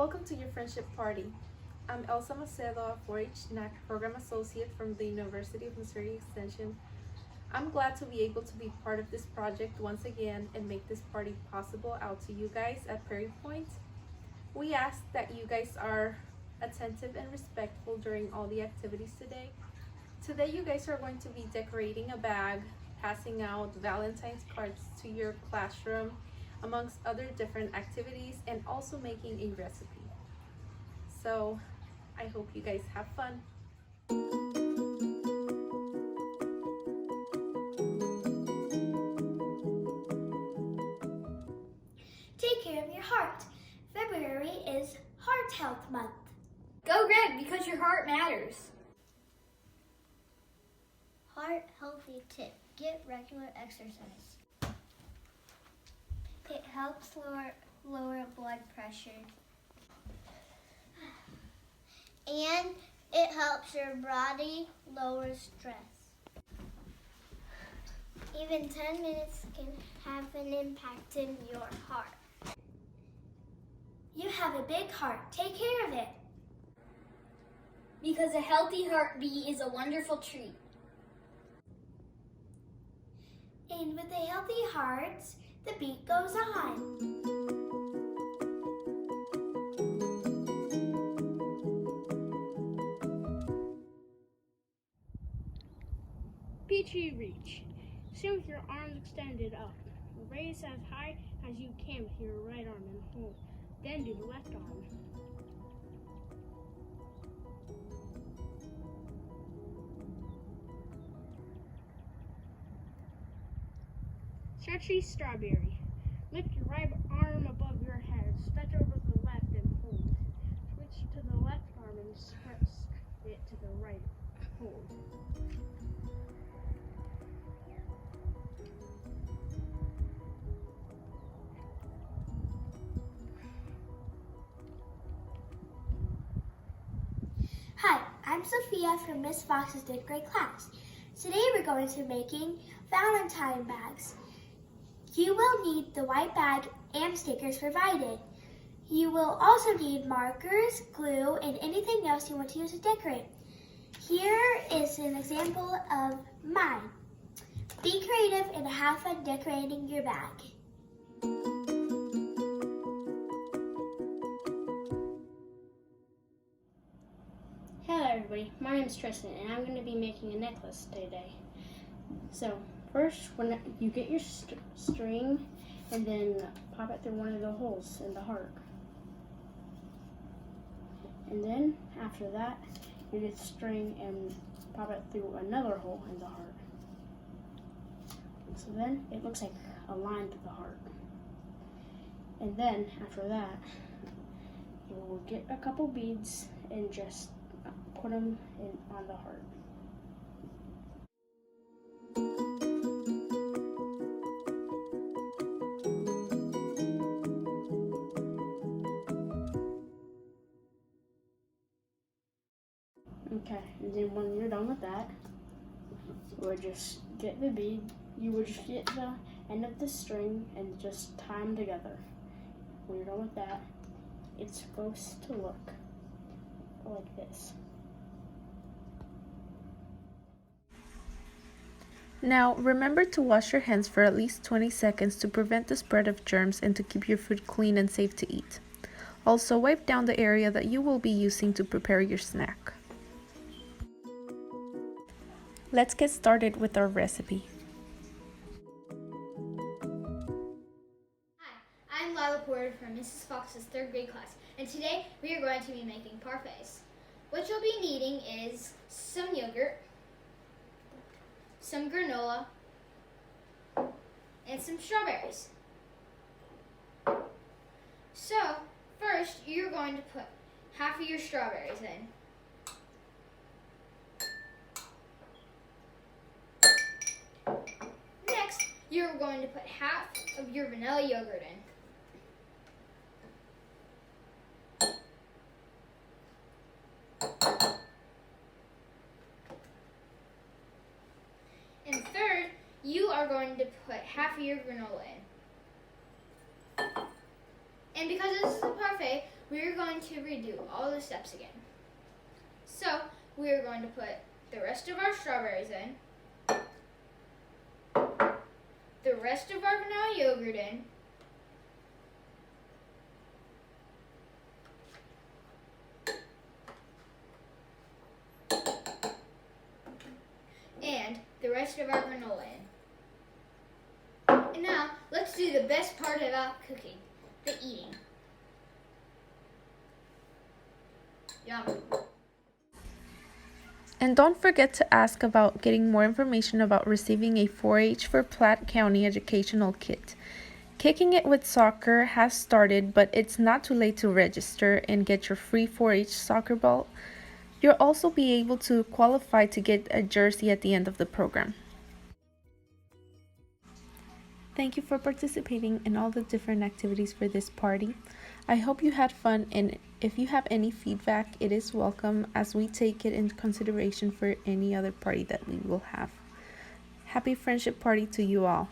Welcome to your friendship party. I'm Elsa Macedo, a 4-H NAC Program Associate from the University of Missouri Extension. I'm glad to be able to be part of this project once again and make this party possible out to you guys at Prairie Point. We ask that you guys are attentive and respectful during all the activities today. Today you guys are going to be decorating a bag, passing out Valentine's cards to your classroom, amongst other different activities, and also making a recipe. So I hope you guys have fun. Take care of your heart. February is Heart Health Month. Go red because your heart matters. Heart healthy tip. Get regular exercise. It helps lower blood pressure. And it helps your body lower stress. Even 10 minutes can have an impact in your heart. You have a big heart. Take care of it. Because a healthy heartbeat is a wonderful treat. And with a healthy heart, the beat goes on. Peachy reach. Sit with your arms extended up. Raise as high as you can with your right arm and hold. Then do the left arm. Stretchy strawberry. Lift your right arm above your head. Stretch over to the left and hold. Switch to the left arm and stretch it to the right. Hold. Hi, I'm Sophia from Miss Fox's 5th grade class. Today we're going to be making Valentine bags. You will need the white bag and stickers provided. You will also need markers, glue, and anything else you want to use to decorate. Here is an example of mine. Be creative and have fun decorating your bag. Hello everybody, my name is Tristan and I'm going to be making a necklace today. So first, when you get your string and then pop it through one of the holes in the heart. And then after that, you get the string and pop it through another hole in the heart. So then it looks like a line to the heart. And then after that, you will get a couple beads and just put them on the heart. Okay, and then when you're done with that, you would just get the bead, you would just get the end of the string and just tie them together. When you're done with that, it's supposed to look like this. Now, remember to wash your hands for at least 20 seconds to prevent the spread of germs and to keep your food clean and safe to eat. Also, wipe down the area that you will be using to prepare your snack. Let's get started with our recipe. Hi, I'm Lila Porter from Mrs. Fox's 3rd grade class, and today we are going to be making parfaits. What you'll be needing is some yogurt, some granola, and some strawberries. So, first you're going to put half of your strawberries in. Next, you're going to put half of your vanilla yogurt in. And third, you are going to put half of your granola in. And because this is a parfait, we're going to redo all the steps again. So we're going to put the rest of our strawberries in, the rest of our vanilla yogurt in, and the rest of our granola in. And now, let's do the best part about cooking, the eating. Yum. And don't forget to ask about getting more information about receiving a 4-H for Platte County educational kit. Kicking It with Soccer has started, but it's not too late to register and get your free 4-H soccer ball. You'll also be able to qualify to get a jersey at the end of the program. Thank you for participating in all the different activities for this party. I hope you had fun, and if you have any feedback, it is welcome as we take it into consideration for any other party that we will have. Happy Friendship Party to you all.